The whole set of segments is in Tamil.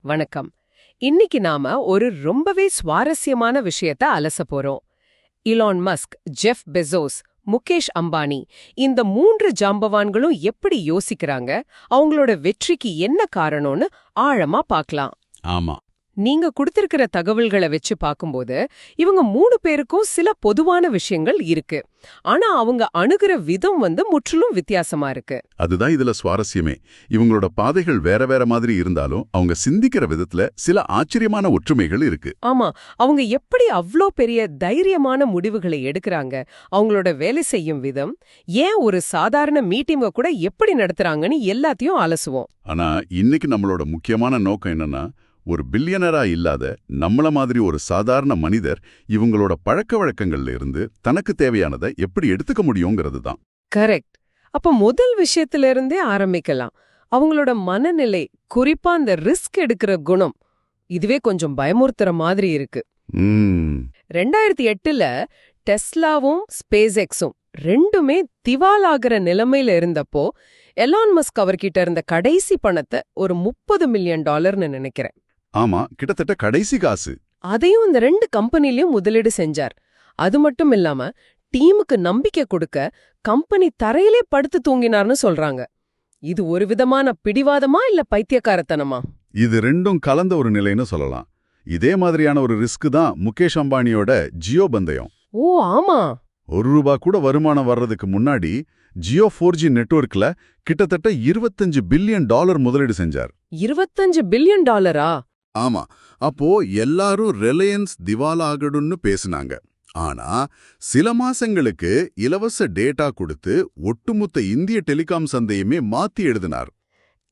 வணக்கம். இன்னைக்கு நாம ஒரு ரொம்பவே சுவாரஸ்யமான விஷயத்த அலச போறோம். Elon Musk, Jeff Bezos, Mukesh Ambani இந்த 3 ஜாம்பவான்களும் எப்படி யோசிக்கிறாங்க, அவங்களோட வெற்றிக்கு என்ன காரணம்னு ஆழமா பார்க்கலாம். ஆமா. நீங்க கொடுத்திருக்கிற தகவல்களை வச்சு பார்க்கும்போது இவங்க 3 பேருக்கும் சில பொதுவான விஷயங்கள் இருக்கு. ஆனா அவங்க அணுகுற விதம் முற்றிலும் வித்தியாசமா இருக்கு. அதுதான் இதுல சுவாரஸ்யமே. இவங்களோட பாதைகள் வேற வேற மாதிரி இருந்தாலும் அவங்க சிந்திக்கிற விதத்துல சில ஆச்சரியமான ஒற்றுமைகள் இருக்கு. ஆமா, அவங்க எப்படி அவ்ளோ பெரிய தைரியமான முடிவுகளை எடுக்கறாங்க, அவங்களோட வேலை செய்யும் விதம், ஏன் ஒரு சாதாரண மீட்டிங்க கூட எப்படி நடத்துறாங்கன்னு எல்லாத்தையும் அலசுவோம். ஆனா இன்னைக்கு நம்மளோட முக்கியமான நோக்கம் என்னன்னா, ஒரு பில்லியனரா இல்லாத நம்மள மாதிரி ஒரு சாதாரண மனிதர் இவங்களோட பழக்க வழக்கங்கள்ல இருந்து தனக்கு தேவையானதை எப்படி எடுத்துக்க முடியுங்கிறது தான். கரெக்ட். அப்ப முதல் விஷயத்துல இருந்தே ஆரம்பிக்கலாம். அவங்களோட மனநிலை, குறிப்பா அந்த ரிஸ்க் எடுக்கிற குணம், இதுவே கொஞ்சம் பயமுறுத்துற மாதிரி இருக்கு. 2008ல டெஸ்லாவும் ஸ்பேஸ் எக்ஸும் ரெண்டுமே திவாலாகிற நிலைமையில இருந்தப்போ எலான் மஸ்க் அவர்கிட்ட இருந்த கடைசி பணத்தை ஒரு $30 மில்லியன் நினைக்கிறேன். ஆமா, கிட்டத்தட்ட கடைசி காசு. அதையும் இந்த 2 கம்பெனிலயும் முதலீடு செஞ்சார். அது மட்டும் இல்லாம டீமுக்கு நம்பிக்கை கொடுக்க கம்பெனி தரையிலே படுத்து தூங்கினார்னு சொல்றாங்க. இது ஒரு விதமான பிடிவாதமா இல்ல பைத்தியக்காரத்தனமா? இது ரெண்டும் கலந்த ஒரு நிலைன்னு சொல்லலாம். இதே மாதிரியான ஒரு ரிஸ்க் தான் முகேஷ் அம்பானியோட ஜியோ பந்தயம். ஓ ஆமா. $1 கூட வருமானம் வர்றதுக்கு முன்னாடி ஜியோ 4G நெட்வொர்க்ல கிட்டத்தட்ட $25 பில்லியன் முதலீடு செஞ்சார். $25 பில்லியன்? ஆமா. அப்போ எல்லாரும் ரிலையன்ஸ் திவாலாகடுன்னு பேசினாங்க. ஆனா சில மாசங்களுக்கு இலவச டேட்டா கொடுத்து ஒட்டுமொத்த இந்திய டெலிகாம் சந்தையுமே மாத்தி எழுதினார்.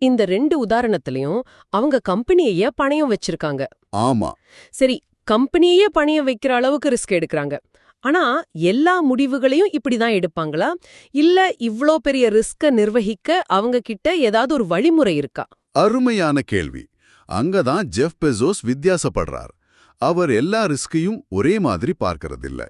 இந்த 2 உதாரணத்திலையும் அவங்க கம்பெனியையே பணயம் வச்சிருக்காங்க. ஆமா. சரி, கம்பெனியே பணயம் வைக்கிற அளவுக்கு ரிஸ்க் எடுக்கறாங்க. ஆனா எல்லா முடிவுகளையும் இப்படிதான் எடுப்பாங்களா, இல்ல இவ்ளோ பெரிய ரிஸ்க நிர்வகிக்க அவங்க கிட்ட ஏதாவது ஒரு வழிமுறை இருக்கா? அருமையான கேள்வி. அங்கதான் ஜெஃப் பெசோஸ் வித்தியாசப்படுறார். அவர் எல்லா ரிஸ்கையும் ஒரே மாதிரி பார்க்கறதில்ல.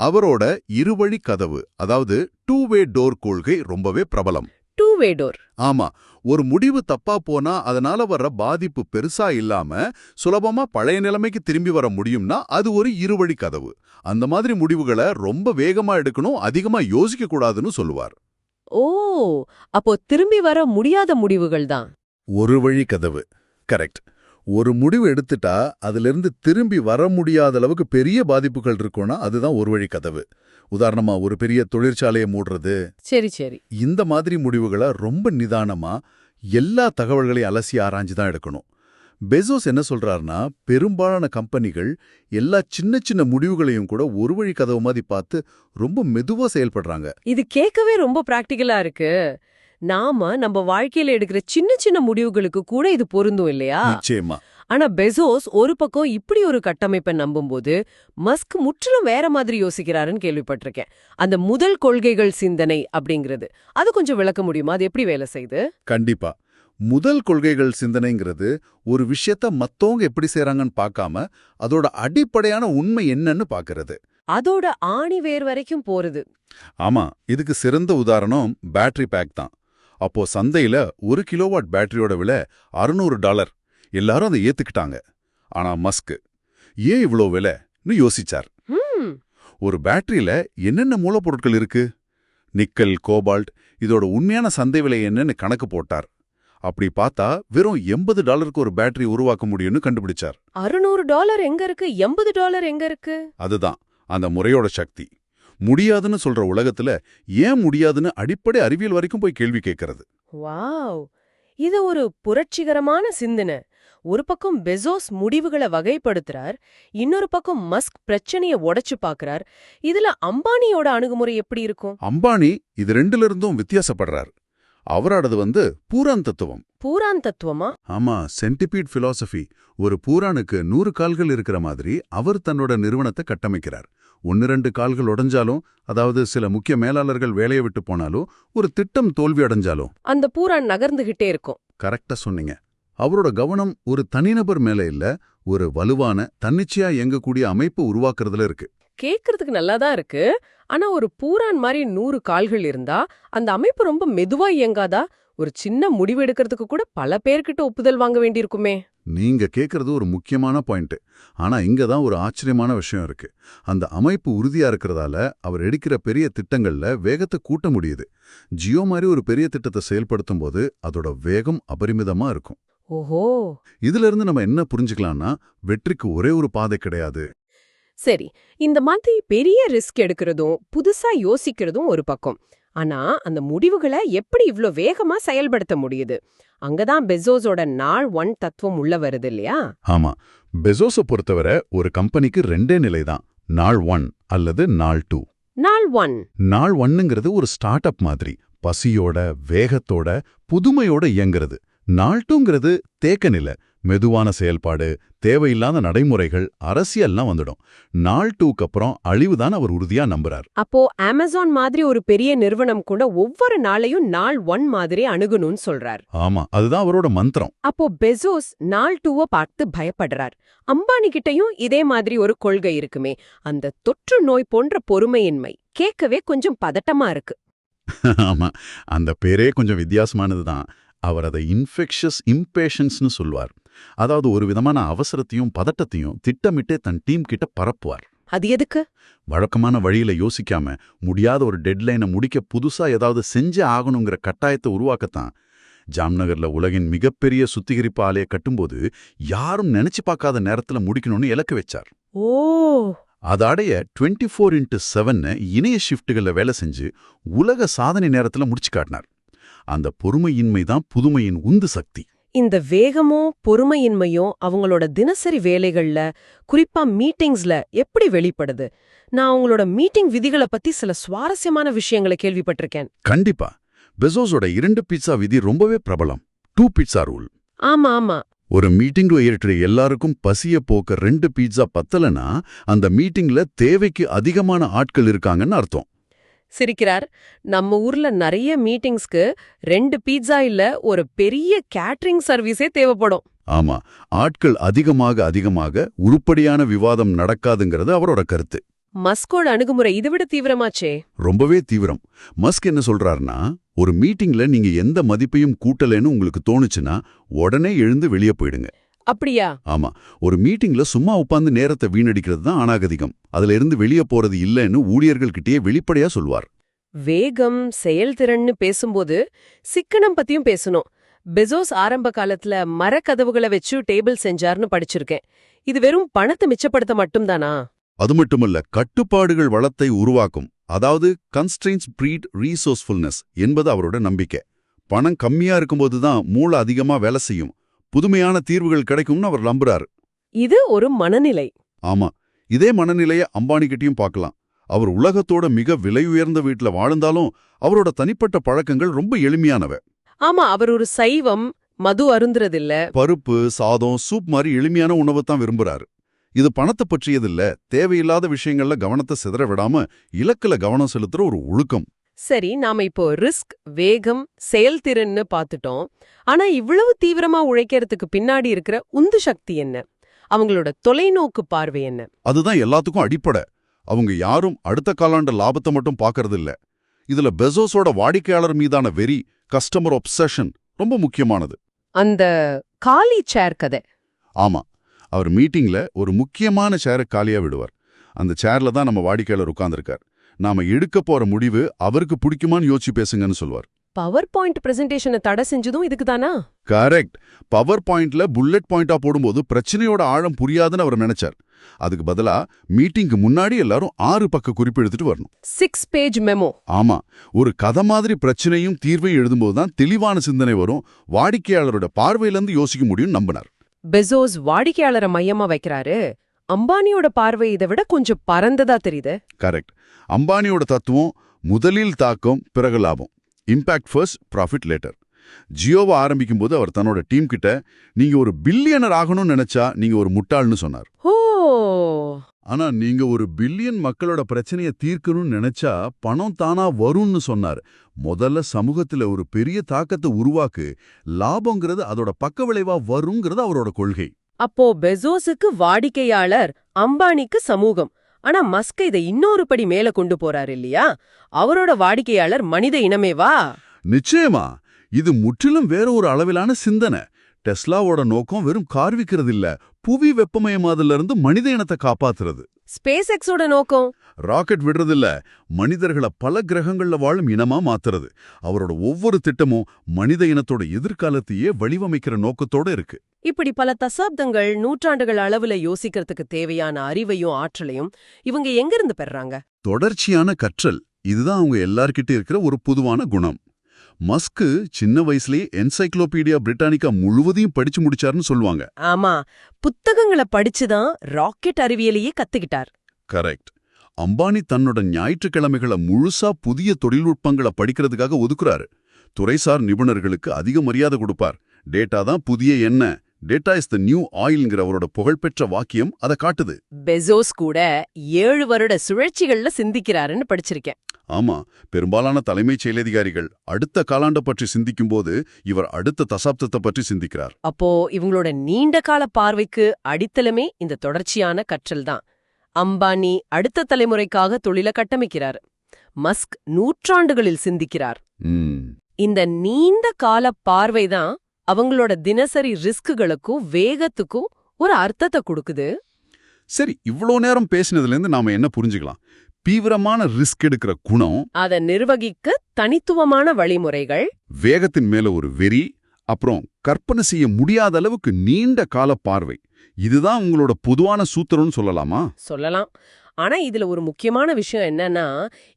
அவரோட இருவழி கதவு, அதாவது 2-வே டோர் கொள்கை ரொம்பவே பிரபலம். 2-வே டோர்? ஆமா. ஒரு முடிவு தப்பா போனா அதனால வர்ற பாதிப்பு பெருசா இல்லாம சுலபமா பழைய நிலைமைக்கு திரும்பி வர முடியும்னா அது ஒரு இருவழி கதவு. அந்த மாதிரி முடிவுகளை ரொம்ப வேகமா எடுக்கணும், அதிகமா யோசிக்க கூடாதுன்னு சொல்லுவார். ஓ, அப்போ திரும்பி வர முடியாத முடிவுகள் தான் ஒரு வழி கதவு. கரெக்ட். ஒரு முடிவு எடுத்துட்டா அதிலிருந்து திரும்பி வர முடியாத அளவுக்கு பெரிய பாதிப்புகள் இருக்கும்னா அதுதான் ஒரு வழி கதவு. உதாரணமா ஒரு பெரிய தொழிற்சாலையை மூடுறது. சரி சரி. இந்த மாதிரி முடிவுகளை ரொம்ப நிதானமா எல்லா தகவல்களையும் அலசி ஆராய்ஞ்சு தான் எடுக்கணும். பெசோஸ் என்ன சொல்றாருன்னா, பெரும்பாலான கம்பெனிகள் எல்லா சின்ன சின்ன முடிவுகளையும் கூட ஒரு வழி கதவு மாதிரி பார்த்து ரொம்ப மெதுவா செயல்படுறாங்க. இது கேட்கவே ரொம்ப பிராக்டிகலா இருக்கு. நாம நம்ம வாழ்க்கையில எடுக்கிற சின்ன சின்ன முடிவுகளுக்கு கூட இது பொருந்தும் இல்லையா? நிச்சயமா. ஆனா பெசோஸ் ஒரு பக்கம் இப்படி ஒரு கட்டமைப்பை நம்பும்போது மஸ்க் முற்றிலும் வேற மாதிரி யோசிக்கிறாருன்னு கேள்விப்பட்டிருக்கேன். அந்த முதல் கொள்கைகள் சிந்தனை அப்படிங்கிறது, அது கொஞ்சம் விளக்க முடியுமா? அது எப்படி வேலை செய்யுது? கண்டிப்பா. முதல் கொள்கைகள் சிந்தனைங்கிறது ஒரு விஷயத்த மத்தவங்க எப்படி செய்றாங்கன்னு பார்க்காம அதோட அடிப்படையான உண்மை என்னன்னு பார்க்கறது. அதோட ஆணி வேர் வரைக்கும் போறது. ஆமா. இதுக்கு சிறந்த உதாரணம் பேட்டரி பேக் தான். அப்போ சந்தையில 1 கிலோவாட் பேட்டரியோட விலை $600. எல்லாரும் அதை ஏத்துக்கிட்டாங்க. ஆனா மஸ்க் ஏன் இவ்ளோ விலைன்னு யோசிச்சார். ஒரு பேட்டரியில என்னென்ன மூலப்பொருட்கள் இருக்கு, நிக்கல், கோபால்ட், இதோட உண்மையான சந்தை விலை என்னன்னு கணக்கு போட்டார். அப்படி பார்த்தா வெறும் $80 ஒரு பேட்டரி உருவாக்க முடியும்னு கண்டுபிடிச்சார். $600 எங்க இருக்கு, $80 எங்க இருக்கு? அதுதான் அந்த முறையோட சக்தி. முடியாதுன்னு சொல்ற உலகத்துல ஏன் முடியாதுன்னு அடிப்படை அறிவியல் வரைக்கும் போய் கேள்வி கேட்கறது. வாவ், இது ஒரு புரட்சிகரமான சிந்தனை. ஒரு பக்கம் பெசோஸ் முடிவுகளை வகைப்படுத்துறார், இன்னொரு பக்கம் மஸ்க் பிரச்சனையை உடைச்சு பாக்குறார். இதுல அம்பானியோட அணுகுமுறை எப்படி இருக்கும்? அம்பானி இது ரெண்டுல இருந்தும் வித்தியாசப்படுறார். அவரோடது பூரான் தத்துவம். பூரான் தத்துவமா? ஆமா, சென்டிபீட் பிலாசபி. ஒரு பூரானுக்கு 100 கால்கள் இருக்கிற மாதிரி அவர் தன்னோட நிறுவனத்தை கட்டமைக்கிறார். 1-2 கால்கள் உடைஞ்சாலும், அதாவது சில முக்கிய மேலாளர்கள் வேலையை விட்டு போனாலும், ஒரு திட்டம் தோல்வி அடைஞ்சாலும் அந்த பூரான் நகர்ந்துகிட்டே இருக்கும். கரெக்டா சொன்னீங்க. அவரோட கவனம் ஒரு தனிநபர் மேல இல்ல, ஒரு வலுவான தன்னிச்சையா இயங்கக்கூடிய அமைப்பு உருவாக்குறதுல இருக்கு. கேக்குறதுக்கு நல்லாதான் இருக்கு. ஆனா ஒரு பூரான் மாதிரி 100 கால்கள் இருந்தா அந்த அமைப்பு ரொம்ப மெதுவா இயங்காதா? ஒரு சின்ன முடிவு எடுக்கிறதுக்கு கூட பல பேர்கிட்ட ஒப்புதல் வாங்க வேண்டியிருக்குமே. நீங்க கேக்குறது ஒரு முக்கியமான பாயிண்ட். ஆனா இங்க தான் ஒரு ஆச்சரியமான விஷயம் இருக்கு. அந்த அமைப்பு உறுதியா இருக்கிறதால அவர் எடுக்கிற பெரிய திட்டங்கள்ல வேகத்தை கூட்ட முடியுது. ஜியோ மாதிரி ஒரு பெரிய திட்டத்தை செயல்படுத்தும் போது அதோட வேகம் அபரிமிதமா இருக்கும். ஓஹோ. இதுல இருந்து நம்ம என்ன புரிஞ்சுக்கலாம்னா, வெற்றிக்கு ஒரே ஒரு பாதை கிடையாது. சரி, இந்த மாதிரி பெரிய ரிஸ்க் எடுக்கிறதும் புதுசா யோசிக்கிறதும் ஒரு பக்கம். ஆனா அந்த முடிவுகளை எப்படி இவ்ளோ வேகமா செயல்படுத்த முடியுது? அங்கதான் பெசோஸோட நாள் 1 தத்துவம் உள்ள வருது இல்லையா? ஆமா, பெசோஸ பொறுத்தவரை ஒரு கம்பெனிக்கு ரெண்டே நிலைதான், நாள் 1 அல்லது நாள் 2. நாள் 1. நாள் 1ங்கிறது ஒரு ஸ்டார்ட் அப் மாதிரி, பசியோட, வேகத்தோட, புதுமையோட இயங்குறது. நாள் 2ங்கிறது தேக்க நிலை, மெதுவான செயல்பாடு, தேவையில்லாத நடைமுறைகள், அரசியல்லாம் வந்துடும். நாள் 2க்கு அப்புறம் அழிவுதான் அவர் உறுதியா நம்புறார். அப்போ அமேசான் மாதிரி ஒரு பெரிய நிறுவனம் கூட ஒவ்வொரு நாளையும் நாள் 1 மாதிரி அணுகணும்னு சொல்றார். ஆமா, அதுதான் அவரோட மந்திரம். அப்போ பெசோஸ் நாள் 2 பார்த்து பயப்படுறார். அம்பானி கிட்டயும் இதே மாதிரி ஒரு கொள்கை இருக்குமே, அந்த தொற்று நோய் போன்ற பொறுமையின்மை. கேட்கவே கொஞ்சம் பதட்டமா இருக்கு. ஆமா, அந்த பேரே கொஞ்சம் வித்தியாசமானதுதான். அவர் அதை இன்ஃபெக்ஷஸ் இம்பேஷன்ஸ்னு சொல்வார். அதாவது ஒரு விதமான அவசரத்தையும் பதட்டத்தையும் திட்டமிட்டே தன் டீம் கிட்ட பரப்புவார். அது எதுக்கு? வழக்கமான வழியில யோசிக்காம முடியாத ஒரு டெட்லைனை முடிக்க புதுசா ஏதாவது செஞ்சே ஆகணுங்கிற கட்டாயத்தை உருவாக்கத்தான். ஜாம்நகர்ல உலகின் மிகப்பெரிய சுத்திகரிப்பு ஆலையை கட்டும்போது யாரும் நினைச்சு பார்க்காத நேரத்துல முடிக்கணும்னு இலக்கு வச்சார். ஓ. அதை அடைய 24x7 இணைய ஷிஃப்ட்டுகள்ல வேலை செஞ்சு உலக சாதனை நேரத்துல முடிச்சு காட்டினார். அந்த பொறுமையின்மை தான் புதுமையின் உந்து சக்தி. இந்த வேகமும் பொறுமையின்மையும் அவங்களோட தினசரி வேலைகள்ல, குறிப்பா மீட்டிங்ஸ்ல எப்படி வெளிப்படுது? நான் அவங்களோட மீட்டிங் விதிகளை பத்தி சில சுவாரஸ்யமான விஷயங்களை கேள்விப்பட்டிருக்கேன். கண்டிப்பா. பெசோஸோட 2 பீட்சா விதி ரொம்பவே பிரபலம். 2 பீட்சா ரூல். ஆமா ஆமா. ஒரு மீட்டிங் ஏற்ற எல்லாருக்கும் பசிய போக்க 2 பீட்சா பத்தலனா அந்த மீட்டிங்ல தேவைக்கு அதிகமான ஆட்கள் இருக்காங்கன்னு அர்த்தம். சிரிக்கிறார். நம்ம ஊர்ல நிறைய மீட்டிங்ஸ்க்கு 2 பீட்சா இல்ல ஒரு பெரிய கேட்டரிங் சர்வீஸே தேவைப்படும். ஆமா, ஆட்கள் அதிகமாக உருப்படியான விவாதம் நடக்காதுங்கிறது அவரோட கருத்து. மஸ்கோட அணுகுமுறை இதை விட தீவிரமாச்சே. ரொம்பவே தீவிரம். மஸ்க் என்ன சொல்றாருன்னா, ஒரு மீட்டிங்ல நீங்க எந்த மதிப்பையும் கூட்டலன்னு உங்களுக்கு தோணுச்சுன்னா உடனே எழுந்து வெளியே போயிடுங்க. அப்படியா? ஆமா, ஒரு மீட்டிங்ல சும்மா உட்கார்ந்து நேரத்தை வீணடிக்கிறது தான் அநாகரிகம். அதுல இருந்து வெளியே போறது இல்லைன்னு ஊழியர்கள்கிட்டயே வெளிப்படையா சொல்வார். வேகம், செயல்திறன்னு பேசும்போது சிக்கனம் பத்தியும் பேசணும். பெசோஸ் ஆரம்ப காலத்துல மரக்கதவுகளை வச்சு டேபிள் செஞ்சார்னு படிச்சிருக்கேன். இது வெறும் பணத்தை மிச்சப்படுத்த மட்டும்தானா? அது மட்டுமல்ல, கட்டுப்பாடுகள் வளத்தை உருவாக்கும். அதாவது கன்ஸ்ட்ரெயின்ஸ் ப்ரீட் ரீசோர்ஸ்ஃபுல்னஸ் என்பது அவரோட நம்பிக்கை. பணம் கம்மியா இருக்கும்போது தான் மூளை அதிகமா வேலை செய்யும், புதுமையான தீர்வுகள் கிடைக்கும்னு அவர் நம்புறாரு. இது ஒரு மனநிலை. ஆமா, இதே மனநிலையை அம்பானி கிட்டயும் பார்க்கலாம். அவர் உலகத்தோட மிக விலை உயர்ந்த வீட்டுல வாழ்ந்தாலும் அவரோட தனிப்பட்ட பழக்கங்கள் ரொம்ப எளிமையானவை. ஆமா, அவர் ஒரு சைவம், மது அருந்துறதில்ல. பருப்பு, சாதம், சூப் மாதிரி எளிமையான உணவை தான் விரும்புறாரு. இது பணத்தை பற்றியதில்ல, தேவையில்லாத விஷயங்கள்ல கவனத்தை சிதற விடாம இலக்குல கவனம் செலுத்துற ஒரு ஒழுக்கம். சரி, நாம இப்போ ரிஸ்க், வேகம், செயல்திறன்னு பார்த்துட்டோம். ஆனா இவ்வளவு தீவிரமா உழைக்கிறதுக்கு பின்னாடி இருக்கிற உந்து சக்தி என்ன? அவங்களோட தொலைநோக்கு பார்வை என்ன? அதுதான் எல்லாத்துக்கும் அடிப்படை. அவங்க யாரும் அடுத்த காலாண்டு லாபத்தை மட்டும் பார்க்கறது இல்ல. இதுல பெசோஸோட வாடிக்கையாளர் மீதான வெறி, கஸ்டமர் ஒப்சஷன் ரொம்ப முக்கியமானது. அந்த காலி சேர் கதை. ஆமா, அவர் மீட்டிங்ல ஒரு முக்கியமான சேரை காலியா விடுவார். அந்த சேர்ல தான் நம்ம வாடிக்கையாளர் உட்கார்ந்திருக்கார். நாம எடுக்க போற முடிவு அவருக்கு பிடிக்குமான்னு யோசிச்சு பேசுங்கன்னு சொல்வார். பவர் பாயிண்ட் பிரசன்டேஷனை தடை செஞ்சதும் இதுக்கு தானா? கரெக்ட். பவர் பாயிண்ட்ல புல்லட் பாயிண்டா போடும்போது பிரச்சனையோட ஆழம் புரியாதுன்னு அவர் நினைச்சார். அதுக்கு பதிலா மீட்டிங்க்கு முன்னாடி எல்லாரும் 6 பக்க குறிப்பு எடுத்துட்டு வரணும். 6 பேஜ் மெமோ. ஆமா, ஒரு கதை மாதிரி பிரச்சனையும் தீர்வையும் எழுதும்போது தான் தெளிவான சிந்தனை வரும், வாடிக்கையாளரோட பார்வையிலிருந்து யோசிக்க முடியும் நம்பினார். பெசோஸ் வாடிக்கையாளரை மையமா வைக்கிறாரு. அம்பானியோட பார்வை இதை விட கொஞ்சம் பரந்ததா தெரியுது. கரெக்ட். அம்பானியோட தத்துவம் முதலில் தாக்கம், பிறகு லாபம். Impact first, profit later. ஜியோவை ஆரம்பிக்கும் போது அவர் தன்னோட டீம் கிட்ட, நீங்க ஒரு பில்லியனர் ஆகணும்னு நினைச்சா நீங்க ஒரு முட்டாள்னு சொன்னார். ஓ. ஆனா நீங்க ஒரு பில்லியன் மக்களோட பிரச்சனையை தீர்க்கணும்னு நினைச்சா பணம் தானா வரும்னு சொன்னார். முதல்ல சமூகத்துல ஒரு பெரிய தாக்கத்தை உருவாக்கு, லாபங்கிறது அதோட பக்க விளைவா வருங்கிறது அவரோட கொள்கை. அப்போ பெசோஸுக்கு வாடிக்கையாளர், அம்பானிக்கு சமூகம். ஆனா மஸ்க் இதை இன்னொரு படி மேல கொண்டு போறாரு இல்லையா? அவரோட வாடிக்கையாளர் மனித இனமேவா? நிச்சயமா இது முற்றிலும் வேற ஒரு அளவிலான சிந்தனை. டெஸ்லாவோட நோக்கம் வெறும் கார் விக்கிறது இல்ல, புவி வெப்பமயமாதல இருந்து மனித இனத்தை காப்பாத்துறது. ஸ்பேஸ் எக்ஸோட நோக்கம் ராக்கெட் விடுறதில்ல, மனிதர்களை பல கிரகங்கள்ல வாழும் இனமா மாத்துறது. அவரோட ஒவ்வொரு திட்டமும் மனித இனத்தோட எதிர்காலத்தையே வடிவமைக்கிற நோக்கத்தோட இருக்கு. இப்படி பல தசாப்தங்கள் நூற்றாண்டுகள் அளவுல யோசிக்கிறதுக்கு தேவையான அறிவையும் ஆற்றலையும் இவங்க எங்கிருந்து பெறாங்க? தொடர்ச்சியான கற்றல், இதுதான் அவங்க எல்லார்கிட்ட இருக்கிற ஒரு பொதுவான குணம். மஸ்க் சின்ன வயசுலயே என்சைக்ளோபீடியா பிரிட்டானிக்கா முழுவதையும் படிச்சு முடிச்சாருன்னு சொல்லுவாங்க. ஆமா, புத்தகங்களை படிச்சுதான் ராக்கெட் அறிவியலையே கத்துக்கிட்டார். கரெக்ட். அம்பானி தன்னோட ஞாயிற்றுக்கிழமைகளை முழுசா புதிய தொழில்நுட்பங்களை படிக்கிறதுக்காக ஒதுக்குறாரு. துறைசார் நிபுணர்களுக்கு அதிக மரியாதை கொடுப்பார். டேட்டா தான் புதிய எண்ணெய், டேட்டா இஸ் த நியூ ஆயில்ங்கிற அவரோட புகழ்பெற்ற வாக்கியம் அதை காட்டுது. பெசோஸ் கூட 7 வருட சுழற்சிகள்ல சிந்திக்கிறாருன்னு படிச்சிருக்கேன். ஆமா, பெரும்பாலான தலைமைச் செயலதிகாரிகள் அடுத்த காலாண்ட பற்றி சிந்திக்கும்போது இவர் அடுத்த தசாப்தத்தை பற்றி சிந்திக்கிறார். அப்போ இவங்களோட நீண்ட கால பார்வைக்கு அடித்தளமே இந்த தொடர்ச்சியான கற்றல் தான். அம்பானி அடுத்த தலைமுறைக்காக தொழில கட்டமைக்கிறார். மஸ்க் நூற்றாண்டுகளில் சிந்திக்கிறார். இந்த நீண்ட கால பார்வைதான் அவங்களோட தினசரி ரிஸ்குகளுக்கும் வேகத்துக்கும் ஒரு அர்த்தத்தை கொடுக்குது. சரி, இவ்ளோ நேரம் பேசினதுலேருந்து நாம என்ன புரிஞ்சுக்கலாம்? தீவிரமான ரிஸ்க் எடுக்கிற குணம், அதை நிர்வகிக்க தனித்துவமான வழிமுறைகள், வேகத்தின் மேல ஒரு வெறி, அப்புறம் கற்பனை செய்ய முடியாத அளவுக்கு நீண்ட கால பார்வை, இதுதான் உங்களோட பொதுவான சூத்திரம்னு சொல்லலாமா? சொல்லலாம். ஆனா இதுல ஒரு முக்கியமான விஷயம் என்னன்னா,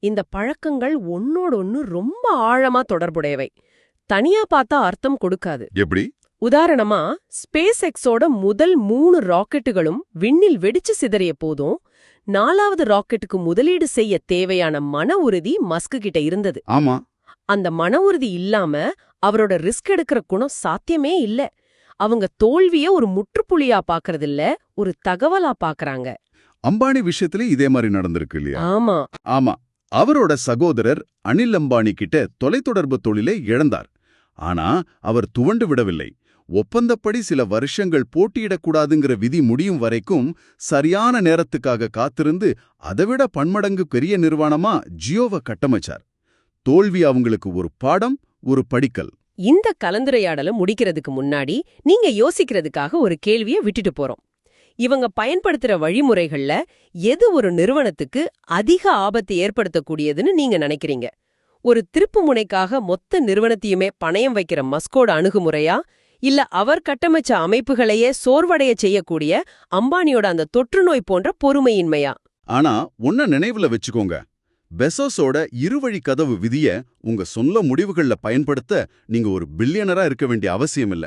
இந்த பழக்கங்கள் ஒன்னோட ஒன்னு ரொம்ப ஆழமா தொடர்புடையவை. தனியா பார்த்தா அர்த்தம் கொடுக்காது. எப்படி? உதாரணமா, ஸ்பேஸ் எக்ஸோட முதல் 3 ராக்கெட்டுகளும் விண்ணில் வெடிச்சு சிதறிய போதும் 4வது ராக்கெட்டுக்கு முதலீடு செய்ய தேவையான மன உறுதி மஸ்க் கிட்ட இருந்தது. ஆமா, அந்த மன உறுதி இல்லாம அவரோட ரிஸ்க் எடுக்கிற குணம் சாத்தியமே இல்ல. அவங்க தோல்விய ஒரு முற்றுப்புள்ளியா பாக்குறதில்ல, ஒரு தகவலா பாக்குறாங்க. அம்பானி விஷயத்துல இதே மாதிரி நடந்திருக்கு இல்லையா? ஆமா ஆமா, அவரோட சகோதரர் அனில் அம்பானி கிட்ட தொலைத்தொடர்பு தொழிலை இழந்தார். ஆனா அவர் துவண்டு விடவில்லை. ஒப்பந்தப்படி சில வருஷங்கள் போட்டியிடக்கூடாதுங்கிற விதி முடியும் வரைக்கும் சரியான நேரத்துக்காக காத்திருந்து அதைவிட பன்மடங்கு பெரிய நிறுவனமா ஜியோவை கட்டமைச்சார். தோல்வி அவங்களுக்கு ஒரு பாடம், ஒரு படிக்கல். இந்த கலந்துரையாடலை முடிக்கிறதுக்கு முன்னாடி நீங்க யோசிக்கிறதுக்காக ஒரு கேள்வியை விட்டுட்டு போறோம். இவங்க பயன்படுத்துற வழிமுறைகள்ல எது ஒரு நிறுவனத்துக்கு அதிக ஆபத்து ஏற்படுத்தக்கூடியதுன்னு நீங்க நினைக்கிறீங்க? ஒரு திருப்பு முனைக்காக மொத்த நிறுவனத்தையுமே பணயம் வைக்கிற மஸ்கோட அணுகுமுறையா, இல்ல அவர் கட்டமைச்ச அமைப்புகளையே சோர்வடைய செய்யக்கூடிய அம்பானியோட அந்த தொற்றுநோய் போன்ற பொறுமையின்மையா? ஆனா ஒன்ன நினைவுல வச்சுக்கோங்க, பெசோஸோட இருவழி கதவு விதிய உங்க சொந்த முடிவுகள்ல பயன்படுத்த நீங்க ஒரு பில்லியனரா இருக்க வேண்டிய அவசியம் இல்ல.